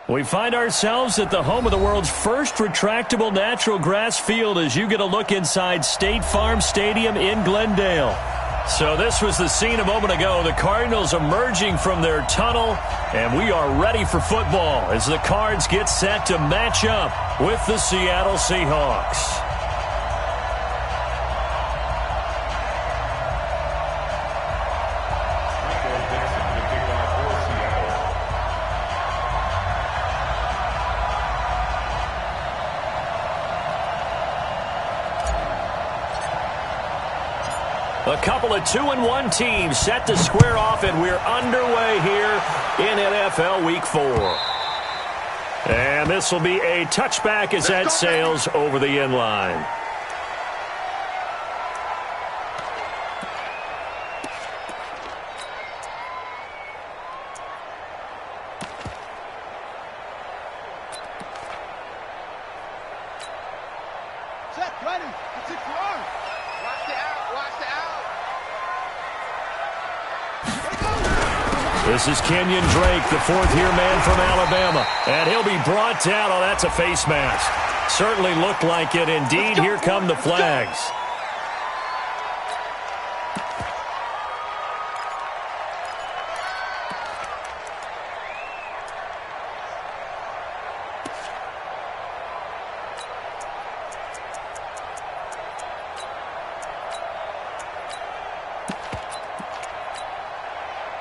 We find ourselves at the home of the world's first retractable natural grass field as you get a look inside State Farm Stadium in Glendale. So this was the scene a moment ago. The Cardinals emerging from their tunnel, and we are ready for football as the Cards get set to match up with the Seattle Seahawks. A couple of 2-1 teams set to square off, and we're underway here in NFL Week 4. And this will be a touchback as that sails over the end line. This is Kenyon Drake, the fourth-year man from Alabama, and he'll be brought down. Oh, that's a face mask. Certainly looked like it. Indeed, here come the flags.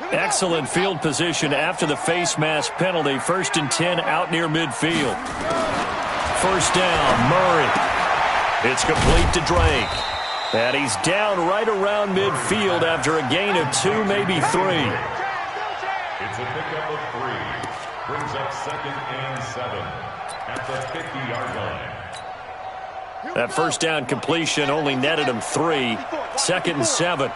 Excellent field position after the face mask penalty. 1st and 10 out near midfield. First down, Murray. It's complete to Drake. And he's down right around midfield after a gain of 2, maybe 3. It's a pickup of 3. Brings up 2nd and 7 at the 50-yard line. That first down completion only netted him 3. 2nd and 7.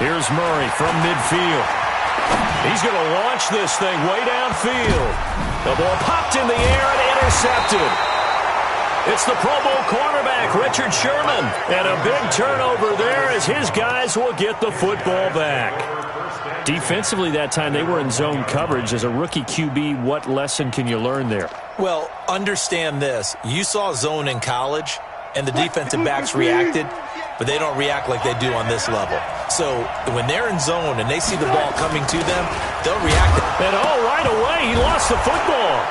Here's Murray from midfield. He's going to launch this thing way downfield. The ball popped in the air and intercepted. It's the Pro Bowl cornerback, Richard Sherman. And a big turnover there as his guys will get the football back. Defensively that time, they were in zone coverage. As a rookie QB, what lesson can you learn there? Well, understand this. You saw zone in college, and the defensive backs reacted, but they don't react like they do on this level. So when they're in zone and they see the ball coming to them, they'll react. And right away, he lost the football.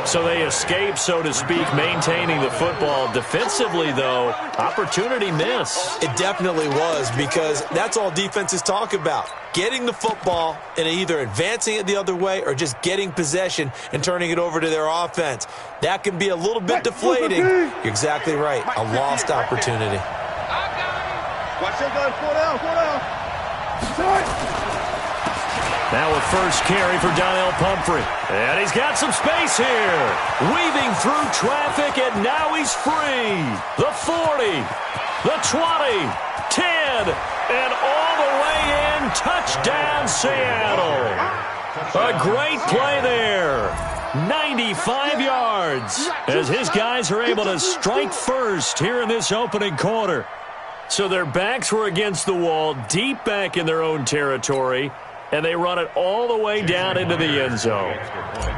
So they escape, so to speak, maintaining the football. Defensively, though, opportunity miss. It definitely was, because that's all defenses talk about. Getting the football and either advancing it the other way or just getting possession and turning it over to their offense. That can be a little bit deflating. You're exactly right. A lost opportunity. Now a first carry for Donnell Pumphrey. And he's got some space here. Weaving through traffic, and now he's free. The 40, the 20, 10, and all the way in. Touchdown, Seattle. A great play there. 95 yards as his guys are able to strike first here in this opening quarter. So their backs were against the wall, deep back in their own territory, and they run it all the way down into the end zone.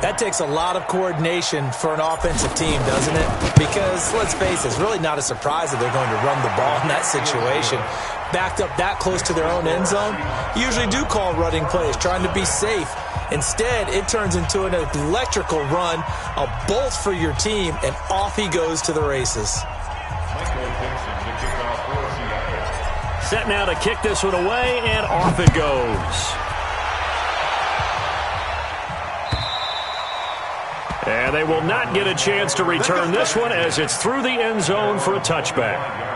That takes a lot of coordination for an offensive team, doesn't it? Because, let's face it, it's really not a surprise that they're going to run the ball in that situation. Backed up that close to their own end zone, usually do call running plays, trying to be safe. Instead, it turns into an electrical run, a bolt for your team, and off he goes to the races. Set now to kick this one away, and off it goes. And they will not get a chance to return this one as it's through the end zone for a touchback.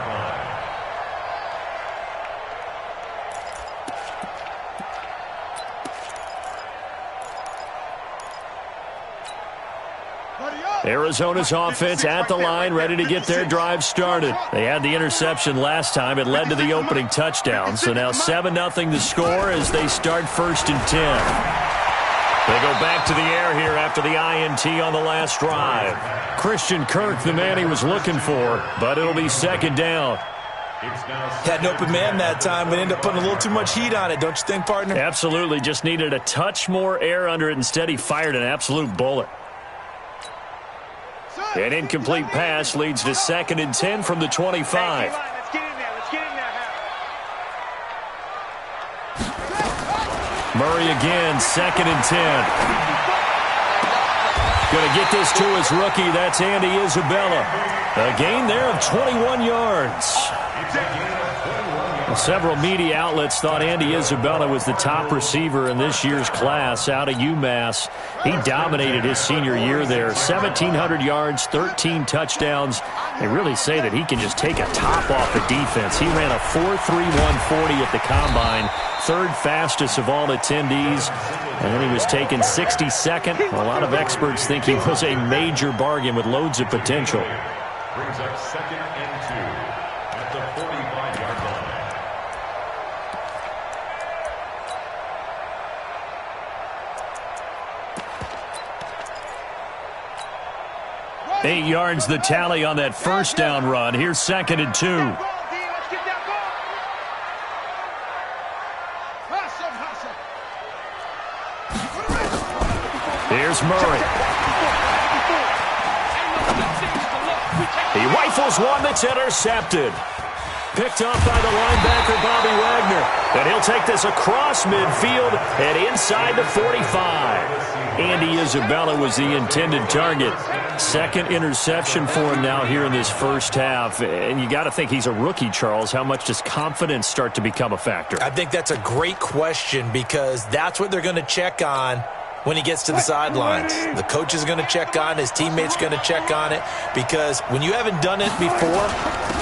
Arizona's offense at the line, ready to get their drive started. They had the interception last time. It led to the opening touchdown. So now 7-0 to score as they start 1st and 10. They go back to the air here after the INT on the last drive. Christian Kirk, the man he was looking for, but it'll be second down. Had an open man that time, but ended up putting a little too much heat on it, don't you think, partner? Absolutely. Just needed a touch more air under it. Instead, he fired an absolute bullet. An incomplete pass leads to 2nd and 10 from the 25. Let's get in there. Murray again, 2nd and 10. Going to get this to his rookie. That's Andy Isabella. A gain there of 21 yards. Several media outlets thought Andy Isabella was the top receiver in this year's class out of UMass. He dominated his senior year there. 1,700 yards, 13 touchdowns. They really say that he can just take a top off the defense. He ran a 4.31 40 at the combine, 3rd fastest of all attendees. And then he was taken 62nd. A lot of experts think he was a major bargain with loads of potential. Brings up 2nd and 2 at the 45-yard line. 8 yards the tally on that first down run. Here's 2nd and 2. Here's Murray. He rifles one that's intercepted. Picked off by the linebacker, Bobby Wagner. And he'll take this across midfield and inside the 45. Andy Isabella was the intended target. 2nd interception for him now here in this first half. And you got to think he's a rookie, Charles. How much does confidence start to become a factor? I think that's a great question because that's what they're going to check on when he gets to the sidelines. The coach is going to check on, his teammates going to check on it, because when you haven't done it before,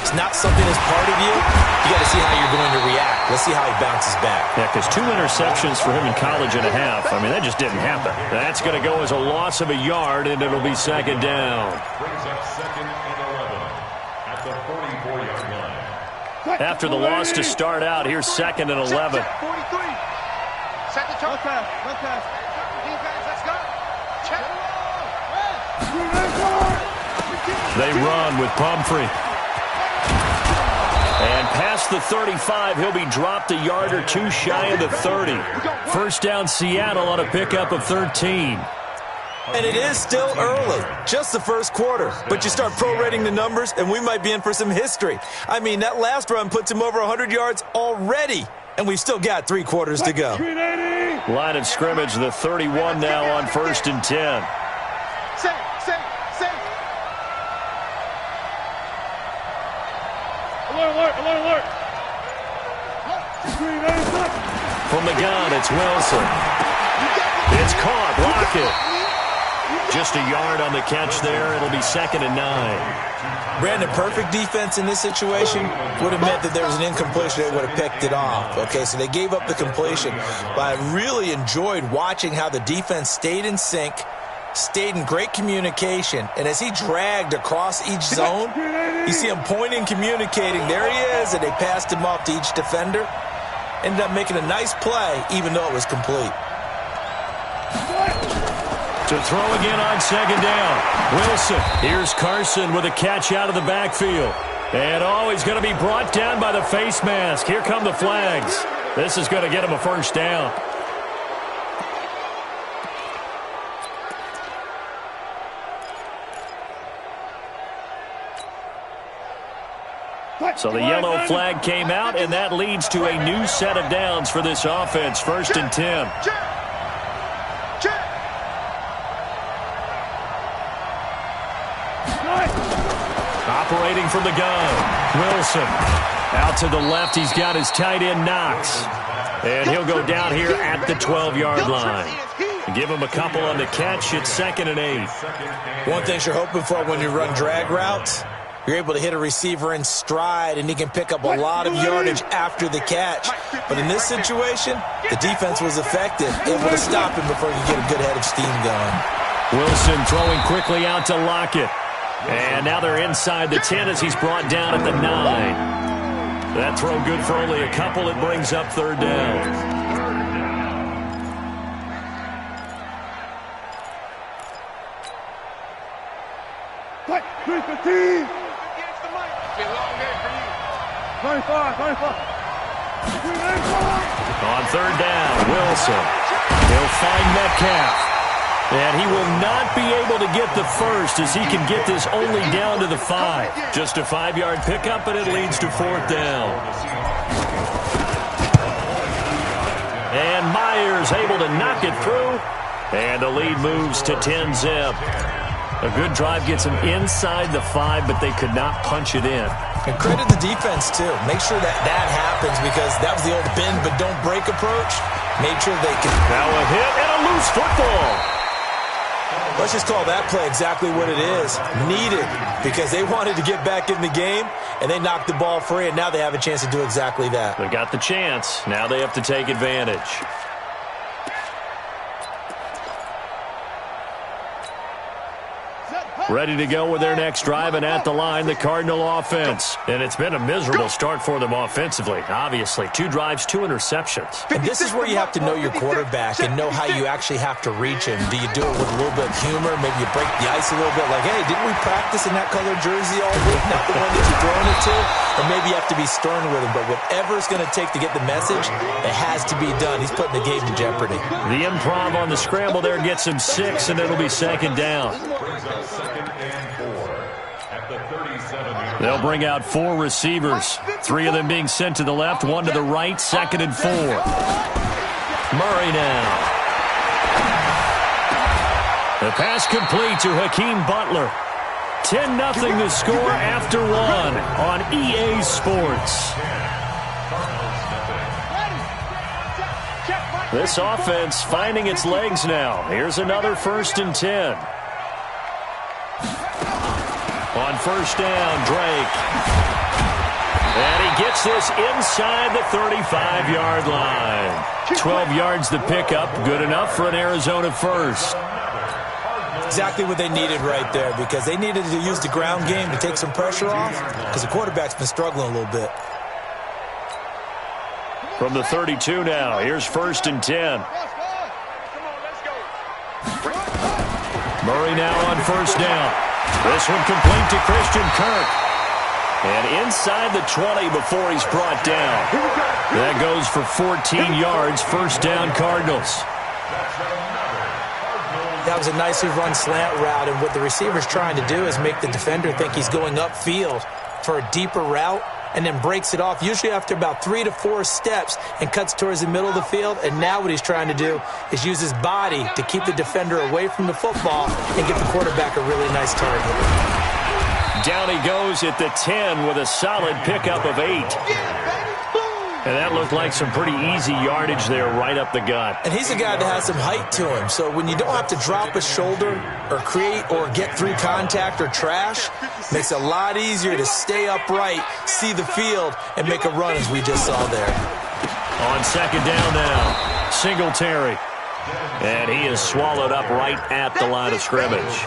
it's not something that's part of you. You got to see how you're going to react. Let's see how he bounces back. Yeah, because 2 interceptions for him in college and a half. I mean, that just didn't happen. That's going to go as a loss of a yard, and it'll be 2nd down. Brings up 2nd and 11 at the 44-yard line. After the loss to start out, here's 2nd and 11. 43. Set the tone. Defense, let's go. Check. They run with Pumphrey. And past the 35, he'll be dropped a yard or 2 shy of the 30. First down Seattle on a pickup of 13. And it is still early, just the first quarter. But you start prorating the numbers, and we might be in for some history. I mean, that last run puts him over 100 yards already, and we've still got 3 quarters to go. Line of scrimmage, the 31 now on 1st and 10. Alert. From the gun, it's Wilson. It's caught. Lockett. Just a yard on the catch there. It'll be 2nd and 9. Brandon, perfect defense in this situation would have meant that there was an incompletion. They would have picked it off. Okay, so they gave up the completion. But I really enjoyed watching how the defense stayed in sync, stayed in great communication, and as he dragged across each zone, you see him pointing, communicating. There he is, and they passed him off to each defender. Ended up making a nice play, even though it was complete. To throw again on 2nd down. Wilson. Here's Carson with a catch out of the backfield. And he's going to be brought down by the face mask. Here come the flags. This is going to get him a first down. So the yellow flag came out, and that leads to a new set of downs for this offense. 1st and 10. Operating from the gun. Wilson. Out to the left, he's got his tight end, Knox. And he'll go down here at the 12-yard line. Give him a couple on the catch. It's 2nd and 8. One thing you're hoping for when you run drag routes, you're able to hit a receiver in stride, and he can pick up a lot of yardage after the catch. But in this situation, the defense was effective, able to stop him before he could get a good head of steam going. Wilson throwing quickly out to Lockett. And now they're inside the 10 as he's brought down at the 9. That throw good for only a couple. It brings up 3rd down. On third down, Wilson. He'll find Metcalf. And he will not be able to get the first as he can get this only down to the 5. Just a 5-yard pickup, and it leads to fourth down. And Myers able to knock it through. And the lead moves to 10-zip. A good drive gets them inside the 5, but they could not punch it in. And credit the defense, too. Make sure that happens because that was the old bend but don't break approach. Made sure they could. Now a hit and a loose football. Let's just call that play exactly what it is. Needed because they wanted to get back in the game, and they knocked the ball free, and now they have a chance to do exactly that. They got the chance. Now they have to take advantage. Ready to go with their next drive, and at the line, the Cardinal offense. And it's been a miserable start for them offensively, obviously. 2 drives, 2 interceptions. And this is where you have to know your quarterback and know how you actually have to reach him. Do you do it with a little bit of humor? Maybe you break the ice a little bit, like, hey, didn't we practice in that colored jersey all week? Not the one that you're throwing it to? Or maybe you have to be stern with him. But whatever it's going to take to get the message, it has to be done. He's putting the game in jeopardy. The improv on the scramble there gets him 6, and it'll be second down. They'll bring out 4 receivers, 3 of them being sent to the left, 1 to the right, 2nd and 4. Murray now. The pass complete to Hakeem Butler. 10-0 the score after 1 on EA Sports. This offense finding its legs now. Here's another 1st and 10. On first down, Drake. And he gets this inside the 35-yard line. 12 yards the pickup, good enough for an Arizona first. Exactly what they needed right there because they needed to use the ground game to take some pressure off because the quarterback's been struggling a little bit. From the 32 now, here's 1st and 10. Murray now on first down. This one complete to Christian Kirk. And inside the 20 before he's brought down. That goes for 14 yards, 1st down Cardinals. That was a nicely run slant route, and what the receiver's trying to do is make the defender think he's going upfield for a deeper route and then breaks it off, usually after about 3 to 4 steps, and cuts towards the middle of the field. And now what he's trying to do is use his body to keep the defender away from the football and give the quarterback a really nice target. Down he goes at the 10 with a solid pickup of 8. And that looked like some pretty easy yardage there right up the gut. And he's a guy that has some height to him. So when you don't have to drop a shoulder or create or get through contact or trash, makes it a lot easier to stay upright, see the field, and make a run as we just saw there. On second down now, Singletary. And he is swallowed up right at the line of scrimmage.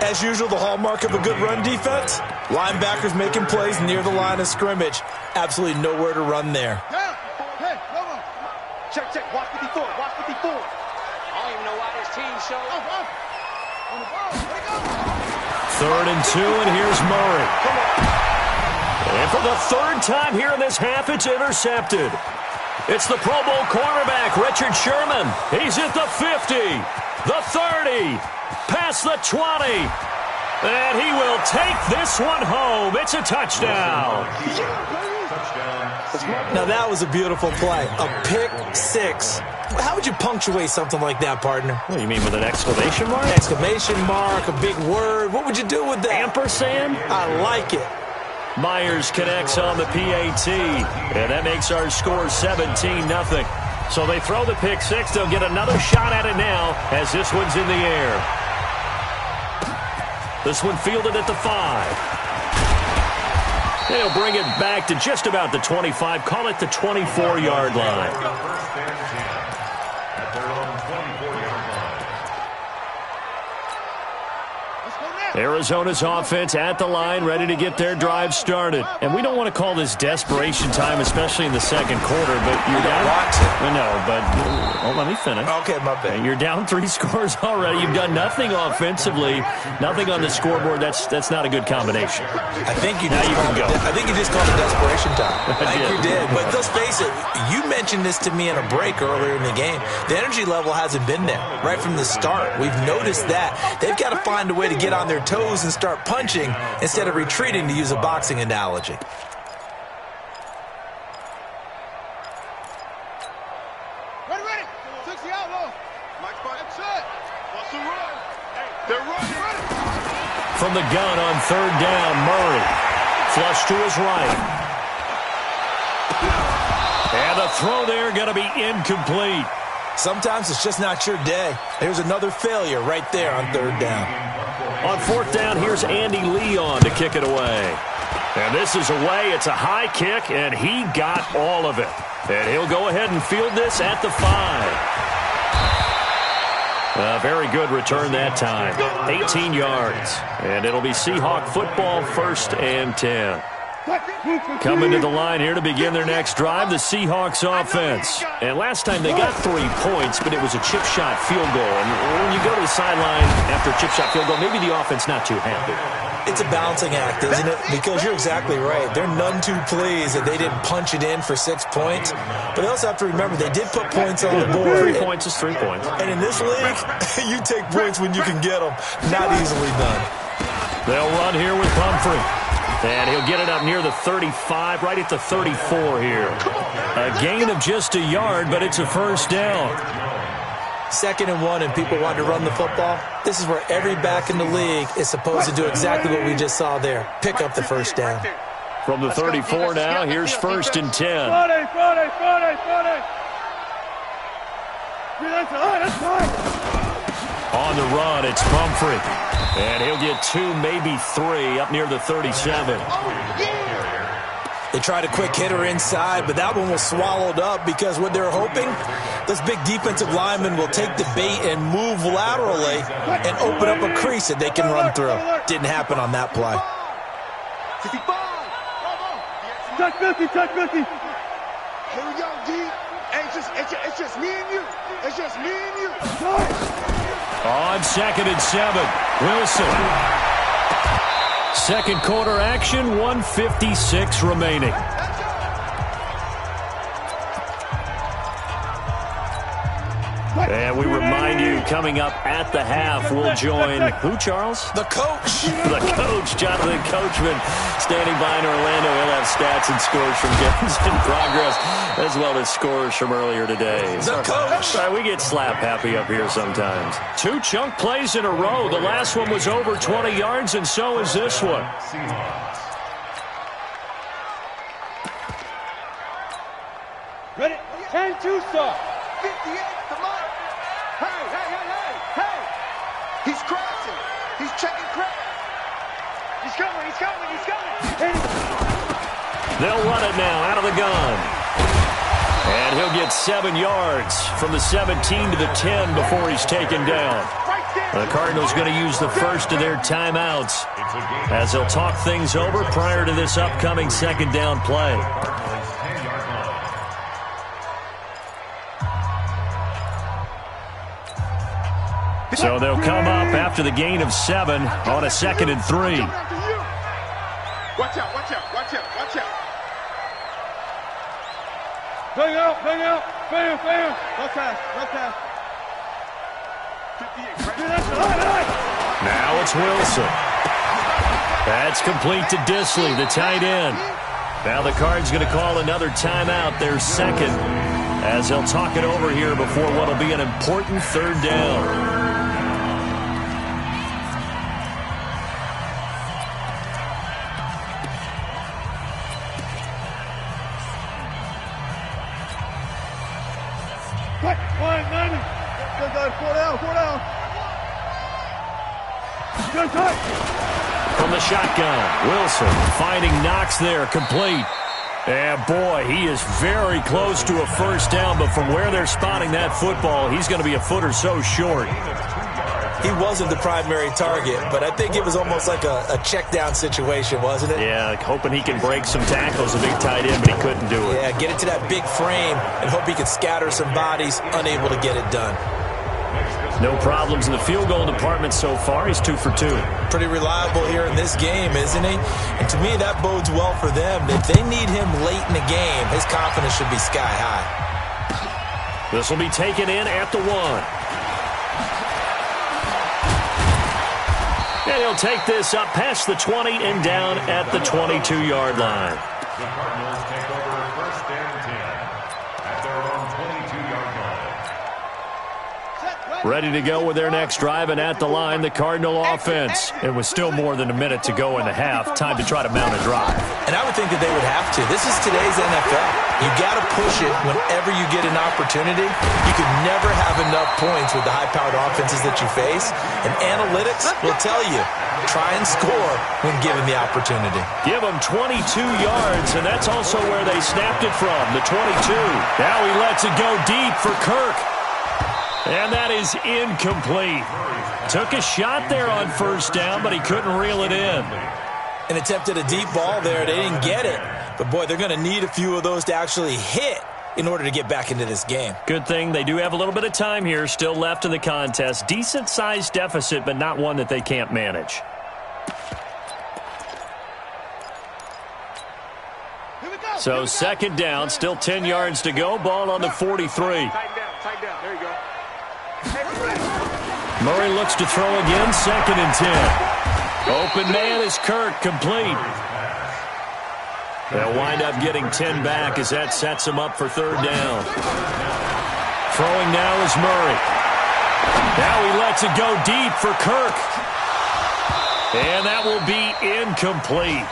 As usual, the hallmark of a good run defense, linebackers making plays near the line of scrimmage. Absolutely nowhere to run there. Hey, come on. Check, watch 54, watch 54. I don't even know why this team showed up. On the ball, there you go. 3rd and 2, and here's Murray. And for the 3rd time here in this half, it's intercepted. It's the Pro Bowl cornerback, Richard Sherman. He's at the 50, the 30, past the 20. And he will take this one home. It's a touchdown. Now that was a beautiful play. A pick 6. How would you punctuate something like that, partner? What do you mean, with an exclamation mark? Exclamation mark, a big word. What would you do with that? Ampersand? I like it. Myers connects on the PAT, and that makes our score 17-0. So they throw the pick 6. They'll get another shot at it now as this one's in the air. This one fielded at the 5. They'll bring it back to just about the 25. Call it the 24-yard line. Arizona's offense at the line, ready to get their drive started. And we don't want to call this desperation time, especially in the second quarter, but you're down. No, but let me finish. Okay, my bad. You're down 3 scores already. You've done nothing offensively, nothing on the scoreboard. That's not a good combination. I think you just called it desperation time. I think you did. But let's face it, you mentioned this to me in a break earlier in the game. The energy level hasn't been there right from the start. We've noticed that. They've got to find a way to get on their toes and start punching instead of retreating, to use a boxing analogy. Ready. 60 out low. Mike, that's it. What's the run? They're running. From the gun on third down, Murray. Flush to his right. And the throw there going to be incomplete. Sometimes it's just not your day. There's another failure right there on third down. On fourth down, here's Andy Leon to kick it away. And this is away. It's a high kick, and he got all of it. And he'll go ahead and field this at the 5. A very good return that time. 18 yards. And it'll be Seahawk football, 1st and 10. Coming to the line here to begin their next drive, the Seahawks offense. And last time they got 3 points, but it was a chip shot field goal. And when you go to the sideline after a chip shot field goal, maybe the offense not too happy. It's a balancing act, isn't it? Because you're exactly right. They're none too pleased that they didn't punch it in for 6 points. But they also have to remember they did put points on the board. 3 points is 3 points. And in this league, you take points when you can get them. Not easily done. They'll run here with Pumphrey. And he'll get it up near the 35, right at the 34 here. A gain of just a yard, but it's a first down. 2nd and 1, and people want to run the football. This is where every back in the league is supposed to do exactly what we just saw there. Pick up the first down. From the 34 now, here's 1st and 10. On the run, it's Pumphrey. And he'll get 2, maybe 3, up near the 37. They tried a quick hitter inside, but that one was swallowed up because what they're hoping, those big defensive linemen will take the bait and move laterally and open up a crease that they can run through. Didn't happen on that play. 55. Touch 50. Here we go, D. It's just me and you. It's just me and you. On 2nd and 7, Wilson. Second quarter action, 1:56 remaining. And we remind you, coming up at the half, we'll join who, Charles? The coach. The coach, Jonathan Coachman, standing by in Orlando. He'll have stats and scores from games in progress, as well as scores from earlier today. The coach. We get slap happy up here sometimes. 2 chunk plays in a row. The last one was over 20 yards, and so is this one. Ready? 10-2 stop. 58, come on. Hey. He's crashing. He's checking crack. He's coming. They'll run it now out of the gun. And he'll get 7 yards from the 17 to the 10 before he's taken down. The Cardinals going to use the first of their timeouts as they'll talk things over prior to this upcoming 2nd down play. So they'll come up after the gain of 7 on a 2nd and 3. Watch out. Bang out. Bam. No pass. Now it's Wilson. That's complete to Disley, the tight end. Now the Cards going to call another timeout, their 2nd, as they'll talk it over here before what will be an important 3rd down. From the shotgun, Wilson finding Knox there, complete. And boy, he is very close to a first down, but from where they're spotting that football, he's going to be a foot or so short. he wasn't the primary target, but I think it was almost like a check down situation, wasn't it? Yeah, like hoping he can break some tackles, a big tight end, but he couldn't do it. Yeah, get it to that big frame and hope he could scatter some bodies, unable to get it done. No problems in the field goal department so far. He's 2 for 2. Pretty reliable here in this game, isn't he? And to me, that bodes well for them. If they need him late in the game, his confidence should be sky high. This will be taken in at the 1. And he'll take this up past the 20 and down at the 22-yard line. The Cardinals take over 1st and 10 at their own 22-yard line. Ready to go with their next drive, and at the line, the Cardinal offense. It was still more than a minute to go in the half. Time to try to mount a drive. And I would think that they would have to. This is today's NFL. You got to push it whenever you get an opportunity. You can never have enough points with the high-powered offenses that you face. And analytics will tell you, try and score when given the opportunity. Give them 22 yards, and that's also where they snapped it from, the 22. Now he lets it go deep for Kirk. And that is incomplete. Took a shot there on 1st down, but he couldn't reel it in. And attempted a deep ball there. They didn't get it. But, boy, they're going to need a few of those to actually hit in order to get back into this game. Good thing they do have a little bit of time here still left in the contest. Decent-sized deficit, but not one that they can't manage. So 2nd down, still 10 yards to go. Ball on the 43. Tighten down. There you go. Murray looks to throw again, 2nd and 10. Open man is Kirk, complete. They'll wind up getting 10 back as that sets him up for 3rd down. Throwing now is Murray. Now he lets it go deep for Kirk. And that will be incomplete.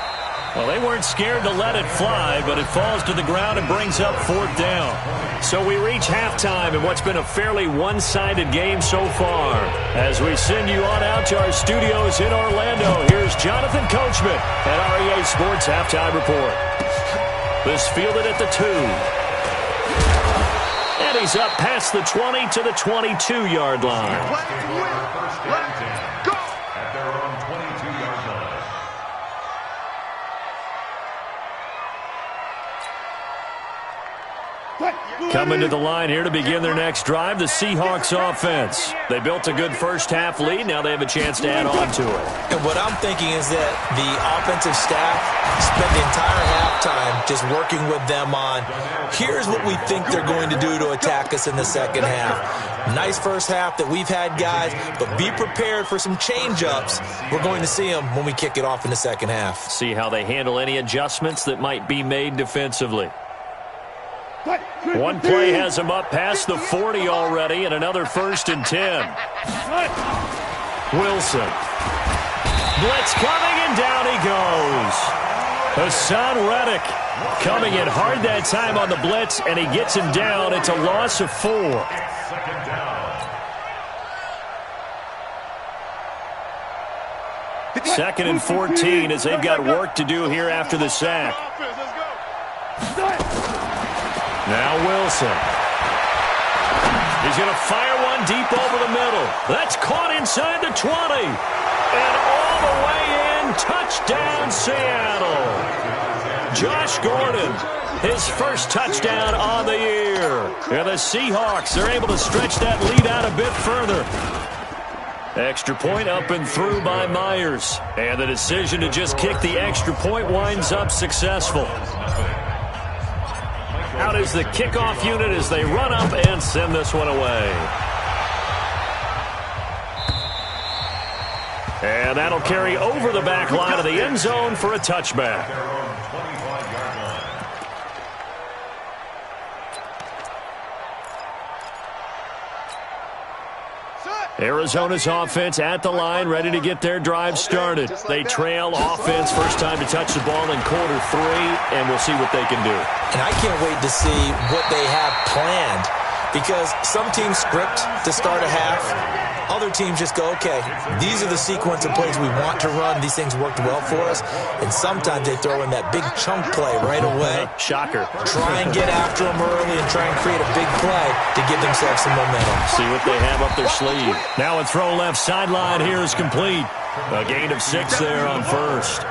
Well, they weren't scared to let it fly, but it falls to the ground and brings up 4th down. So we reach halftime in what's been a fairly one-sided game so far. As we send you on out to our studios in Orlando, here's Jonathan Coachman at REA Sports Halftime Report. This fielded at the 2. And he's up past the 20 to the 22-yard line. Go! At their own 22-yard line. Coming to the line here to begin their next drive, the Seahawks offense. They built a good first-half lead. Now they have a chance to add on to it. And what I'm thinking is that the offensive staff spent the entire halftime just working with them on, here's what we think they're going to do to attack us in the second half. Nice first half that we've had, guys, but be prepared for some change-ups. We're going to see them when we kick it off in the second half. See how they handle any adjustments that might be made defensively. One play has him up past the 40 already, and another 1st and 10. Wilson. Blitz coming, and down he goes. Hassan Reddick coming in hard that time on the blitz, and he gets him down. It's a loss of 4. 2nd down. 2nd and 14 as they've got work to do here after the sack. Now Wilson. He's going to fire one deep over the middle. That's caught inside the 20. And all the way in, touchdown Seattle. Josh Gordon, his first touchdown on the year. And the Seahawks are able to stretch that lead out a bit further. Extra point up and through by Myers. And the decision to just kick the extra point winds up successful. Out is the kickoff unit as they run up and send this one away. And that'll carry over the back line of the end zone for a touchback. Arizona's offense at the line, ready to get their drive started. They trail offense, first time to touch the ball in quarter 3, and we'll see what they can do. And I can't wait to see what they have planned because some teams script to start a half. Other teams just go, okay, these are the sequence of plays we want to run. These things worked well for us. And sometimes they throw in that big chunk play right away. Shocker. Try and get after them early and try and create a big play to give themselves some momentum. See what they have up their sleeve. Now a throw left sideline here is complete. A gain of 6 there on first.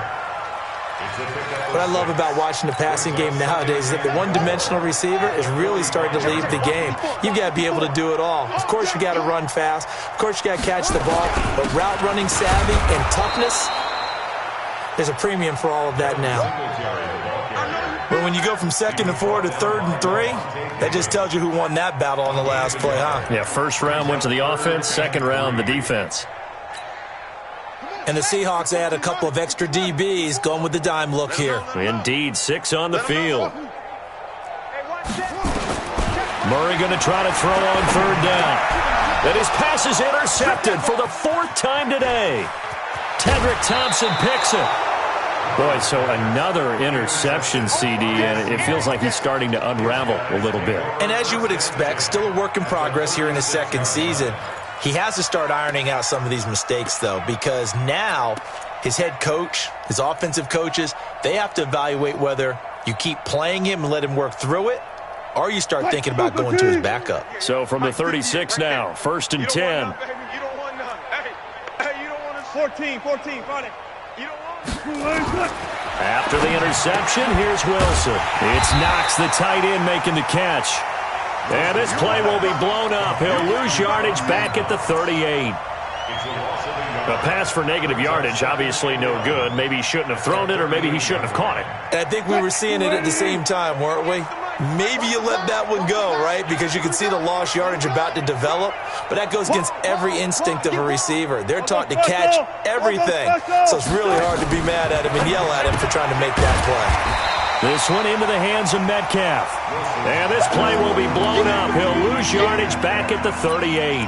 What I love about watching the passing game nowadays is that the one-dimensional receiver is really starting to leave the game. You've got to be able to do it all. Of course, you got to run fast. Of course, you got to catch the ball. But route running savvy and toughness, there's a premium for all of that now. But when you go from 2nd and 4 to 3rd and 3, that just tells you who won that battle on the last play, huh? Yeah, first round went to the offense, second round the defense. And the Seahawks add a couple of extra DBs going with the dime look here. Indeed, 6 on the field. Murray going to try to throw on 3rd down. And his pass is intercepted for the 4th time today. Tedrick Thompson picks it. Boy, so another interception, CD, and it feels like he's starting to unravel a little bit. And as you would expect, still a work in progress here in his 2nd season. He has to start ironing out some of these mistakes, though, because now his head coach, his offensive coaches, they have to evaluate whether you keep playing him and let him work through it, or you start thinking about going to his backup. So from the 36 now, 1st and 10. You don't want none. Hey, you don't want us. 14, find it. You don't want us. After the interception, here's Wilson. It's Knox, the tight end, making the catch. And this play will be blown up. He'll lose yardage back at the 38. A pass for negative yardage, obviously no good. Maybe he shouldn't have thrown it, or maybe he shouldn't have caught it. And I think we were seeing it at the same time, weren't we? Maybe you let that one go, right? Because you can see the lost yardage about to develop. But that goes against every instinct of a receiver. They're taught to catch everything. So it's really hard to be mad at him and yell at him for trying to make that play. This one into the hands of Metcalf. And this play will be blown up. He'll lose yardage back at the 38.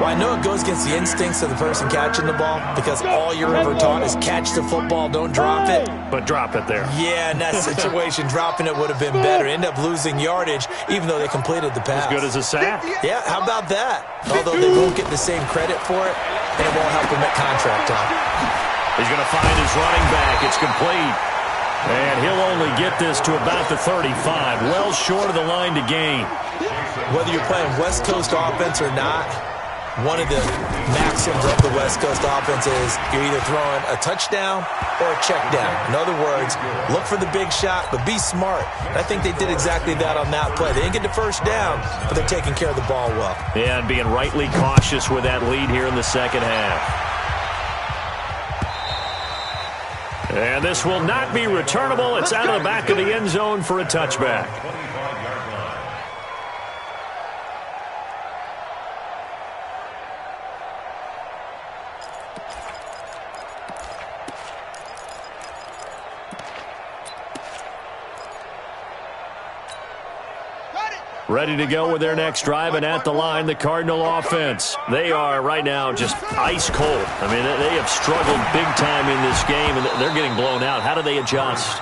Well, I know it goes against the instincts of the person catching the ball because all you're ever taught is catch the football, don't drop it. But drop it there. Yeah, in that situation, dropping it would have been better. End up losing yardage even though they completed the pass. As good as a sack. Yeah, how about that? Although they won't get the same credit for it, and it won't help them at contract time. He's going to find his running back. It's complete. And he'll only get this to about the 35, well short of the line to gain. Whether you're playing West Coast offense or not, one of the maxims of the West Coast offense is you're either throwing a touchdown or a check down. In other words, look for the big shot, but be smart. And I think they did exactly that on that play. They didn't get the first down, but they're taking care of the ball well. Yeah, and being rightly cautious with that lead here in the second half. And this will not be returnable. It's out of the back of the end zone for a touchback. Ready to go with their next drive, and at the line, the Cardinal offense. They are right now just ice cold. I mean, they have struggled big time in this game, and they're getting blown out. How do they adjust?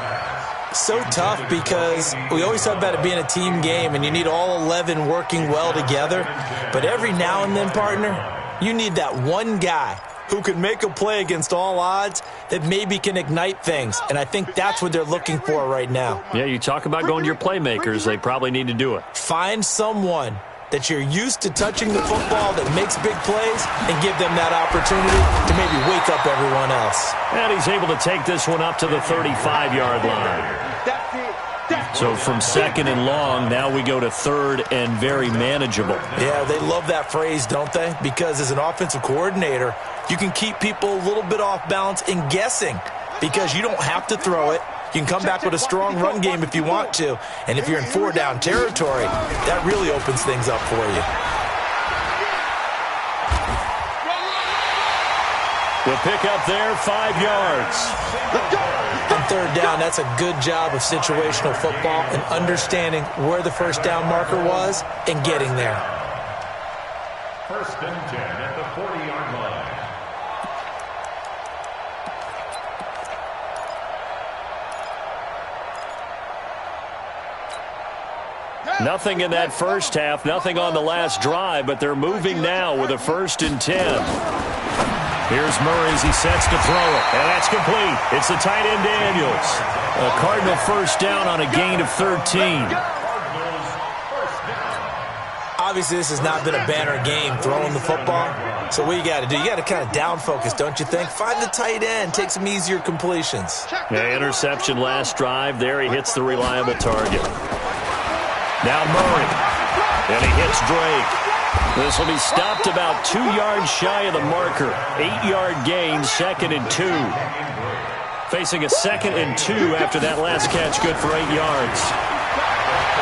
So tough because we always talk about it being a team game, and you need all 11 working well together. But every now and then, partner, you need that one guy who can make a play against all odds that maybe can ignite things. And I think that's what they're looking for right now. Yeah, you talk about going to your playmakers. They probably need to do it. Find someone that you're used to touching the football that makes big plays and give them that opportunity to maybe wake up everyone else. And he's able to take this one up to the 35-yard line. So from 2nd and long, now we go to 3rd and very manageable. Yeah, they love that phrase, don't they? Because as an offensive coordinator, you can keep people a little bit off balance in guessing because you don't have to throw it. You can come back with a strong run game if you want to. And if you're in 4-down territory, that really opens things up for you. The pickup there, 5 yards. On 3rd down, that's a good job of situational football and understanding where the first down marker was and getting there. 1st and 10 at the 40-yard line. Nothing in that first half, nothing on the last drive, but they're moving now with a 1st and 10. Here's Murray as he sets to throw it, and that's complete. It's the tight end Daniels. A Cardinal 1st down on a gain of 13. Obviously, this has not been a banner game throwing the football. So what you got to do, you got to kind of down focus, don't you think? Find the tight end, take some easier completions. Yeah, interception last drive. There he hits the reliable target. Now Murray, and he hits Drake. This will be stopped about 2 yards shy of the marker. 8-yard gain, 2nd and 2. Facing a 2nd and 2 after that last catch, good for 8 yards.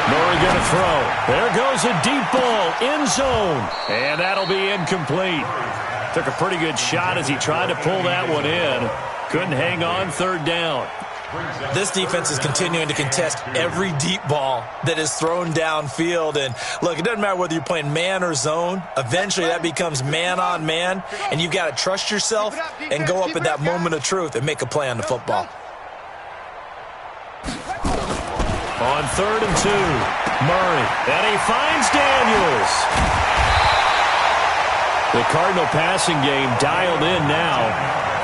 Murray going to throw. There goes a deep ball, end zone. And that'll be incomplete. Took a pretty good shot as he tried to pull that one in. Couldn't hang on, 3rd down. This defense is continuing to contest every deep ball that is thrown downfield. And, look, it doesn't matter whether you're playing man or zone. Eventually, that becomes man-on-man, and you've got to trust yourself and go up at that moment of truth and make a play on the football. On 3rd and 2, Murray, and he finds Daniels. The Cardinal passing game dialed in now.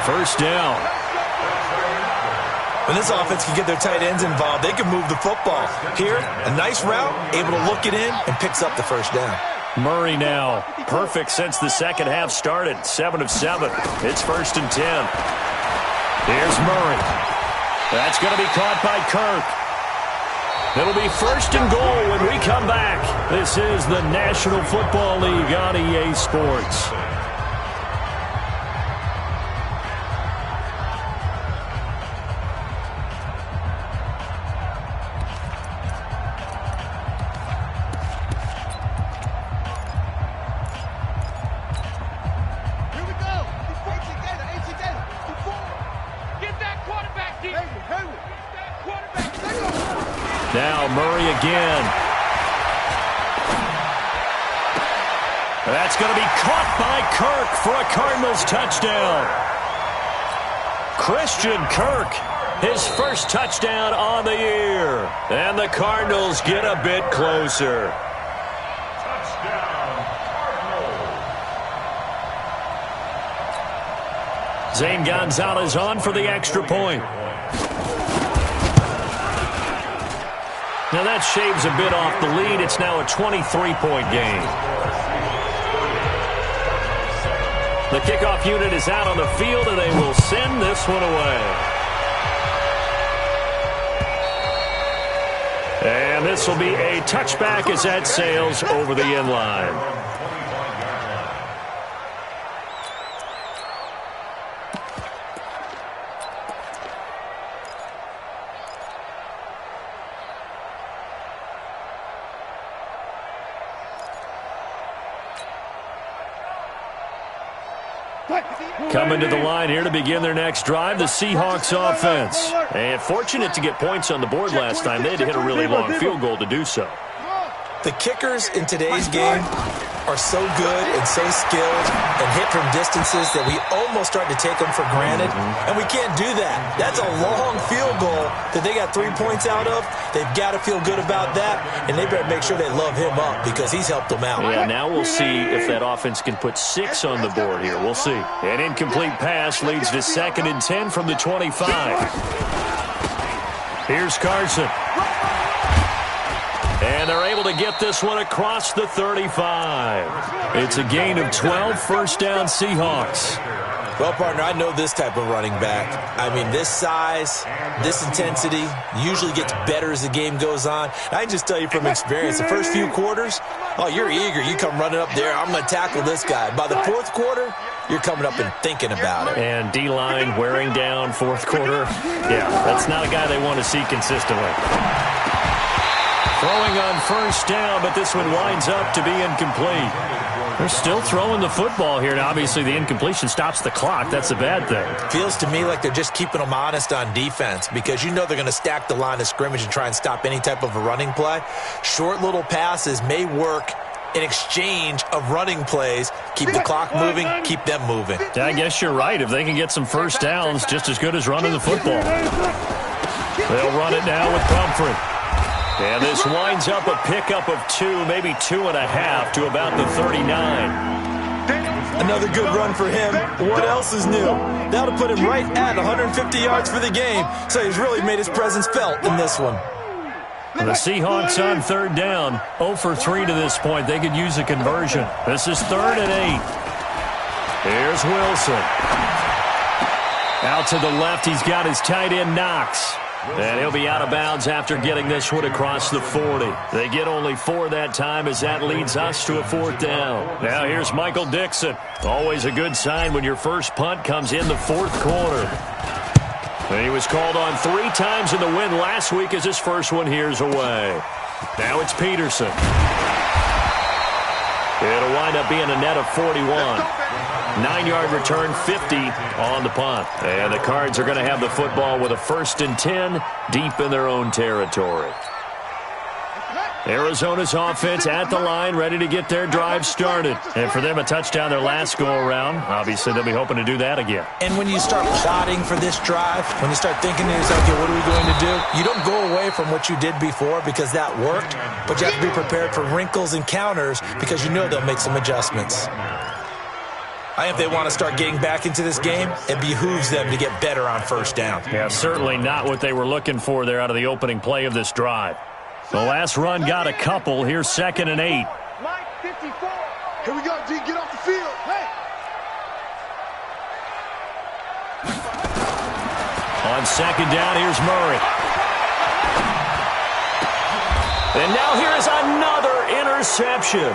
1st down. When this offense can get their tight ends involved, they can move the football. Here, a nice route, able to look it in, and picks up the 1st down. Murray now, perfect since the second half started. 7 of 7. It's 1st and 10. Here's Murray. That's going to be caught by Kirk. It'll be 1st and goal when we come back. This is the National Football League on EA Sports. Now Murray again. That's going to be caught by Kirk for a Cardinals touchdown. Christian Kirk, his 1st touchdown on the year. And the Cardinals get a bit closer. Touchdown, Cardinals. Zane Gonzalez on for the extra point. Now that shaves a bit off the lead. It's now a 23-point game. The kickoff unit is out on the field, and they will send this one away. And this will be a touchback as that sails over the end line. Coming to the line here to begin their next drive, the Seahawks offense. And fortunate to get points on the board last time. They had to hit a really long field goal to do so. The kickers in today's game are so good and so skilled and hit from distances that we almost start to take them for granted, and we can't do that. That's a long field goal that they got 3 points out of. They've got to feel good about that, and they better make sure they love him up because he's helped them out. Yeah, now we'll see if that offense can put 6 on the board here. We'll see. An incomplete pass leads to 2nd and 10 from the 25. Here's Carson. And they're able to get this one across the 35. It's a gain of 12, 1st down Seahawks. Well, partner, I know this type of running back. I mean, this size, this intensity usually gets better as the game goes on. I can just tell you from experience, the first few quarters, oh, you're eager. You come running up there, I'm going to tackle this guy. By the 4th quarter, you're coming up and thinking about it. And D-line wearing down 4th quarter. Yeah, that's not a guy they want to see consistently. Throwing on 1st down, but this one winds up to be incomplete. They're still throwing the football here. Now, obviously, the incompletion stops the clock. That's a bad thing. Feels to me like they're just keeping them honest on defense because you know they're going to stack the line of scrimmage and try and stop any type of a running play. Short little passes may work in exchange of running plays. Keep the clock moving, keep them moving. Yeah, I guess you're right. If they can get some 1st downs, just as good as running the football. They'll run it now with Pumphrey. And this winds up a pickup of 2, maybe 2.5 to about the 39. Another good run for him. What else is new? That'll put him right at 150 yards for the game, so he's really made his presence felt in this one. The Seahawks on third down, 0 for 3 to this point. They could use a conversion. This is 3rd and 8. Here's Wilson. Out to the left, he's got his tight end Knox. And he'll be out of bounds after getting this one across the 40. They get only 4 that time as that leads us to a 4th down. Now here's Michael Dixon. Always a good sign when your first punt comes in the 4th quarter. And he was called on 3 times in the win last week as his first one here's away. Now it's Peterson. It'll wind up being a net of 41. 9-yard return, 50 on the punt. And the Cards are going to have the football with a 1st and 10 deep in their own territory. Arizona's offense at the line, ready to get their drive started. And for them, a touchdown their last go-around. Obviously, they'll be hoping to do that again. And when you start plotting for this drive, when you start thinking to yourself, okay, what are we going to do? You don't go away from what you did before because that worked, but you have to be prepared for wrinkles and counters because you know they'll make some adjustments. I think if they want to start getting back into this game, it behooves them to get better on 1st down. Yeah, certainly not what they were looking for there out of the opening play of this drive. The last run got a couple. Here's 2nd and 8. Mike, 54. Here we go, D. Get off the field. Hey. On 2nd down, here's Murray. And now here's another interception.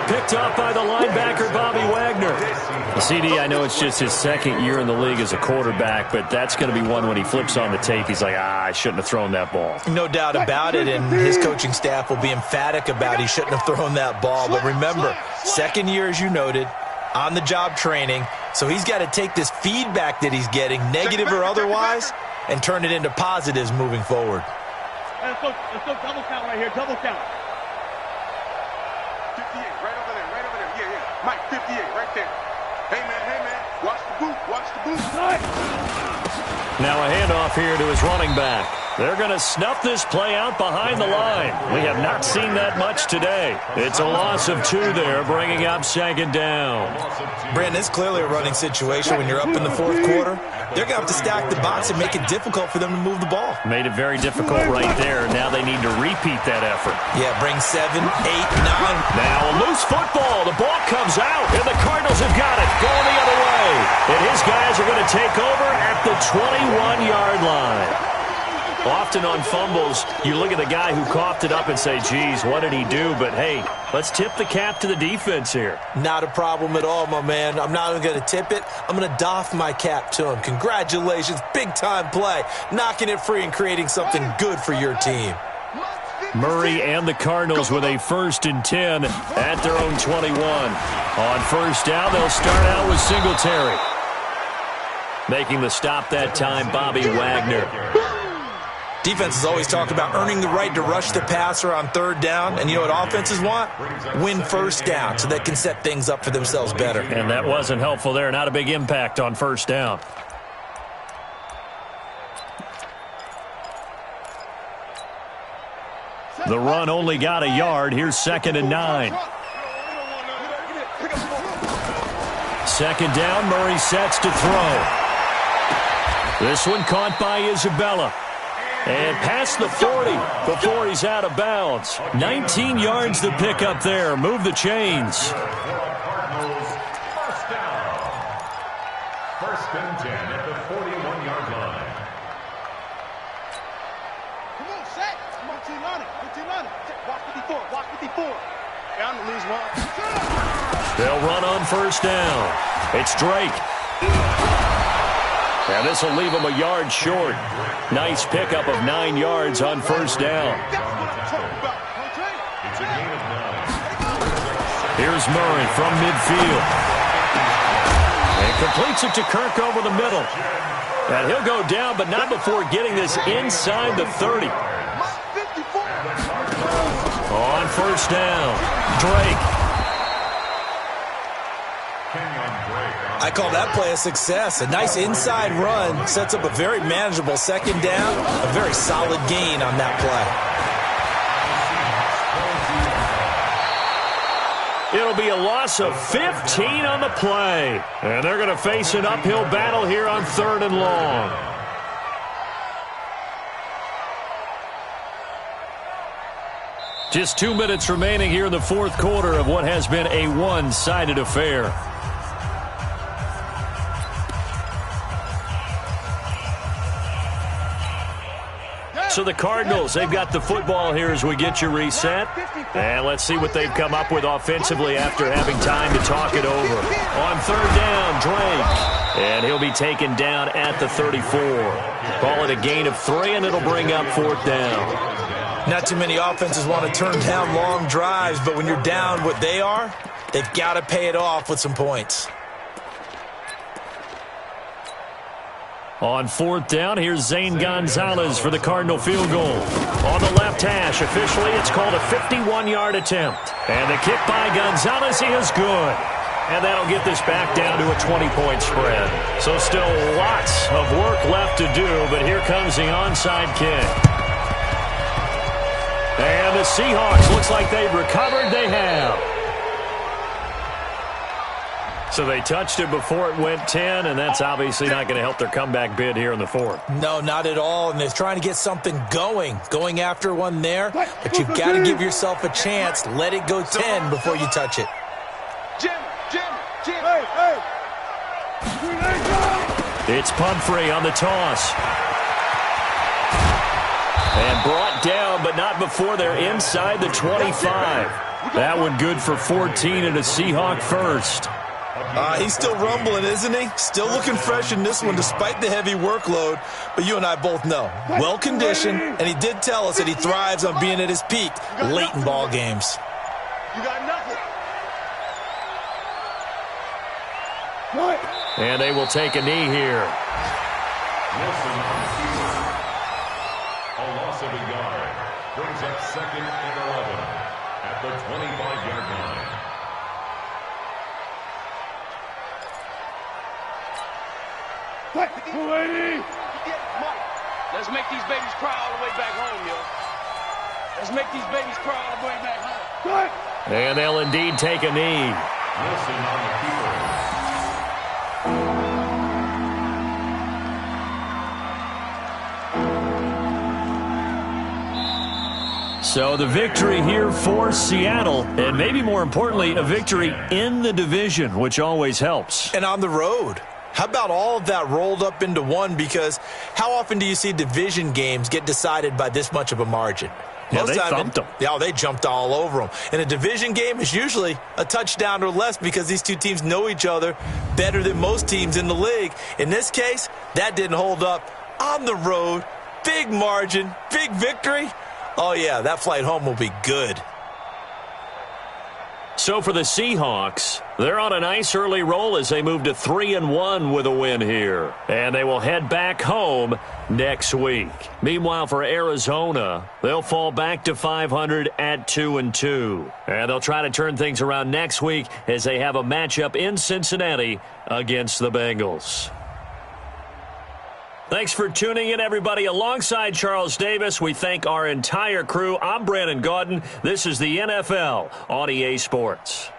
Picked up by the linebacker, Bobby Wagner. CD, I know it's just his 2nd year in the league as a quarterback, but that's going to be one when he flips on the tape. He's like, I shouldn't have thrown that ball. No doubt about it, and his coaching staff will be emphatic about he shouldn't have thrown that ball. But remember, 2nd year, as you noted, on-the-job training, so he's got to take this feedback that he's getting, negative or otherwise, and turn it into positives moving forward. Let's go double count right here, double count. 58, right over there, yeah. Mike, 58, right there. Hey, man, watch the boot. Now a handoff here to his running back. They're going to snuff this play out behind the line. We have not seen that much today. It's a loss of 2 there, bringing up 2nd down. Brandon, it's clearly a running situation when you're up in the 4th quarter. They're going to have to stack the box and make it difficult for them to move the ball. Made it very difficult right there. Now they need to repeat that effort. Yeah, bring 7, 8, 9. Now a loose football. The ball comes out, and the Cardinals have got it. Going the other way. And his guys are going to take over at the 21-yard line. Often on fumbles, you look at the guy who coughed it up and say, geez, what did he do? But, hey, let's tip the cap to the defense here. Not a problem at all, my man. I'm not even going to tip it. I'm going to doff my cap to him. Congratulations. Big-time play. Knocking it free and creating something good for your team. Murray and the Cardinals with a 1st and 10 at their own 21. On 1st down, they'll start out with Singletary. Making the stop that time, Bobby Wagner. Defenses always talk about earning the right to rush the passer on 3rd down. And you know what offenses want? Win 1st down so they can set things up for themselves better. And that wasn't helpful there. Not a big impact on 1st down. The run only got a yard. Here's 2nd and 9. 2nd down, Murray sets to throw. This one caught by Isabella. And past the 40 before he's out of bounds. 19 yards to pick up there. Move the chains. Cardinals, 1st down. 1st and 10 at the 41-yard line. Come on, set. Come on, team on it. Watch 54. Down to lose one. They'll run on 1st down. It's Drake. And this will leave him a yard short. Nice pickup of 9 yards on 1st down. Here's Murray from midfield. And completes it to Kirk over the middle. And he'll go down, but not before getting this inside the 30. On 1st down, Drake. I call that play a success. A nice inside run sets up a very manageable 2nd down. A very solid gain on that play. It'll be a loss of 15 on the play. And they're going to face an uphill battle here on 3rd and long. Just 2 minutes remaining here in the 4th quarter of what has been a one-sided affair. So the Cardinals, they've got the football here as we get you reset. And let's see what they've come up with offensively after having time to talk it over. On 3rd down, Drake. And he'll be taken down at the 34. Call it a gain of 3, and it'll bring up 4th down. Not too many offenses want to turn down long drives, but when you're down what they are, they've got to pay it off with some points. On 4th down, here's Zane Gonzalez for the Cardinal field goal. On the left hash, officially, it's called a 51-yard attempt. And the kick by Gonzalez, he is good. And that'll get this back down to a 20-point spread. So still lots of work left to do, but here comes the onside kick. And the Seahawks, looks like they've recovered. They have. So they touched it before it went 10, and that's obviously not going to help their comeback bid here in the 4th. No, not at all, and they're trying to get something going after one there, but you've got to give yourself a chance. Let it go 10 before you touch it. Jim. Hey. It's Pumphrey on the toss. And brought down, but not before they're inside the 25. That one good for 14 and a Seahawk first. He's still rumbling, isn't he? Still looking fresh in this one despite the heavy workload. But you and I both know, well-conditioned, and he did tell us that he thrives on being at his peak late in ball games. You got nothing. And they will take a knee here. A loss of a yard brings up 2nd and 11 at the 25-yard line. Let's make these babies cry all the way back home, yo. Let's make these babies cry all the way back home. And they'll indeed take a knee. Wilson on the keeper. So the victory here for Seattle, and maybe more importantly, a victory in the division, which always helps. And on the road. How about all of that rolled up into one? Because how often do you see division games get decided by this much of a margin? Yeah, they thumped them. Yeah, they jumped all over them. And a division game is usually a touchdown or less because these two teams know each other better than most teams in the league. In this case, that didn't hold up. On the road, big margin, big victory. Oh, yeah, that flight home will be good. So for the Seahawks, they're on a nice early roll as they move to 3-1 with a win here. And they will head back home next week. Meanwhile, for Arizona, they'll fall back to 500 at 2-2. And they'll try to turn things around next week as they have a matchup in Cincinnati against the Bengals. Thanks for tuning in, everybody. Alongside Charles Davis, we thank our entire crew. I'm Brandon Gaudin. This is the NFL on EA Sports.